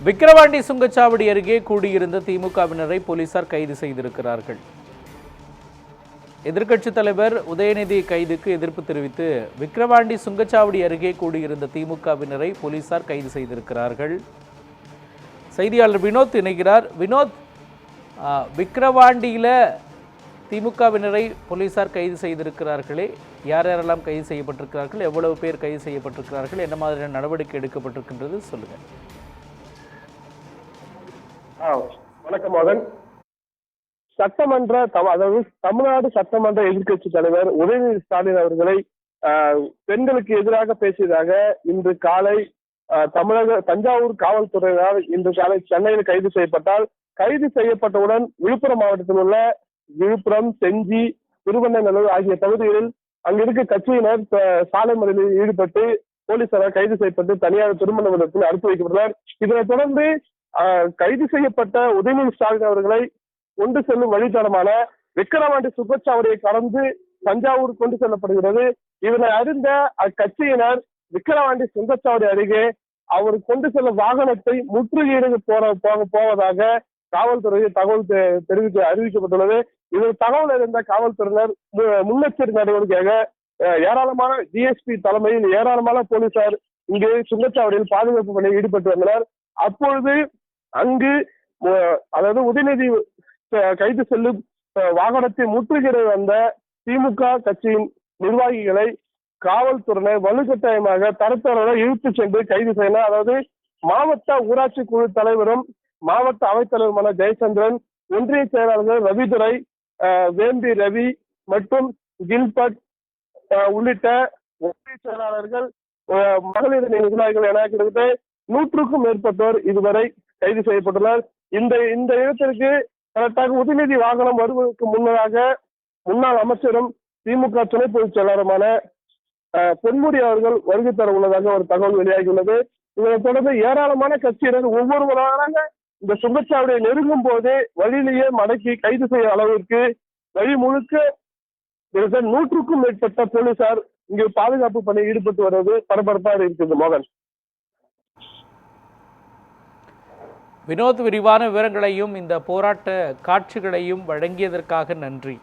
விக்கிரவாண்டி சுங்கச்சாவடி அருகே கூடியிருந்த திமுகவினரை போலீசார் கைது செய்திருக்கிறார்கள். எதிர்க்கட்சித் தலைவர் உதயநிதி கைதுக்கு எதிர்ப்பு தெரிவித்து விக்கிரவாண்டி சுங்கச்சாவடி அருகே கூடியிருந்த திமுகவினரை போலீசார் கைது செய்திருக்கிறார்கள். செய்தியாளர் வினோத் இணைகிறார். வினோத், விக்கிரவாண்டியில திமுகவினரை போலீசார் கைது செய்திருக்கிறார்களே, யார் யாரெல்லாம் கைது செய்யப்பட்டிருக்கிறார்கள், எவ்வளவு பேர் கைது செய்யப்பட்டிருக்கிறார்கள், என்ன மாதிரியான நடவடிக்கை எடுக்கப்பட்டிருக்கின்றது சொல்லுங்க. வணக்கம் மகன். அதாவது தமிழ்நாடு சட்டமன்ற எதிர்க்கட்சி தலைவர் உதயநிதி ஸ்டாலின் அவர்களை பெண்களுக்கு எதிராக பேசியதாக இன்று காலை தஞ்சாவூர் காவல்துறையினர் இன்று காலை சென்னையில் கைது செய்யப்பட்டால், கைது செய்யப்பட்டவுடன் விழுப்புரம் மாவட்டத்தில் உள்ள விழுப்புரம், செஞ்சி, திருவண்ணாமலை ஆகிய பகுதிகளில் அங்கிருக்க கட்சியினர் சாலை மறியலில் ஈடுபட்டு போலீசாரால் கைது செய்யப்பட்டு தனியார் திருமண மண்டபத்தில் அனுப்பி வைக்கப்பட்டனர். இதனைத் தொடர்ந்து கைது செய்யப்பட்ட உதயநிதி ஸ்டாலின் அவர்களை கொண்டு செல்லும் வழித்தடமான விக்கிரவாண்டி சுங்கச்சாவடியை கடந்து தஞ்சாவூர் கொண்டு செல்லப்படுகிறது. இதனை அறிந்த அக்கட்சியினர் விக்கிரவாண்டி சுங்கச்சாவடி அருகே அவர் கொண்டு செல்லும் வாகனத்தை முற்றுகையிட போவதாக காவல்துறையை தகவல் அறிவிக்கப்பட்டுள்ளது. இதில் தகவல் அறிந்த காவல்துறையினர் முன்னெச்சரிக்கை நடவடிக்கையாக ஏராளமான டிஎஸ்பி தலைமையில் ஏராளமான போலீசார் இங்கு சுங்கச்சாவடியில் பாதுகாப்பு பணியில் ஈடுபட்டு வந்தனர். அப்பொழுது அங்கு அதாவது உதயநிதி கைது செல்லும் வாகனத்தை முற்றுகையிட வந்த திமுக கட்சியின் நிர்வாகிகளை காவல்துறையினர் வலுக்கட்டாயமாக தரத்தவர்களை இழுத்து சென்று கைது செய்யலாம். அதாவது மாவட்ட ஊராட்சி குழு தலைவரும் மாவட்ட அவைத்தலைவருமான ஜெயச்சந்திரன், ஒன்றிய செயலாளர்கள் ரவிதுரை, வேம்பி ரவி மற்றும் கில்பட் உள்ளிட்ட ஒன்றிய செயலாளர்கள், மகளிர் நிர்வாகிகள் என கிட்டத்தட்ட 100க்கும் மேற்பட்டோர் இதுவரை கைது செய்யப்பட்டுள்ளனர். இந்த இடத்திற்கு கரெக்டாக உதயநிதி வாகனம் வருவதற்கு முன்னதாக முன்னாள் அமைச்சரும் திமுக துணை பொதுச் செயலாளருமான பொன்முடி அவர்கள் வருகை தர உள்ளதாக ஒரு தகவல் வெளியாகியுள்ளது. இதனைத் தொடர்ந்து ஏராளமான கட்சியினர் ஒவ்வொருவராக இந்த சுங்கச்சாவடியை நெருங்கும் போதே வழியிலேயே மடக்கி கைது செய்ய அளவிற்கு வழி முழுக்க 100க்கும் மேற்பட்ட போலீசார் இங்கு பாதுகாப்பு பணியில் ஈடுபட்டு வருவது பரபரப்பாக இருக்குது. மோகன். வினோத், விரிவான விவரங்களையும் இந்த போராட்ட காட்சிகளையும் வழங்கியதற்காக நன்றி.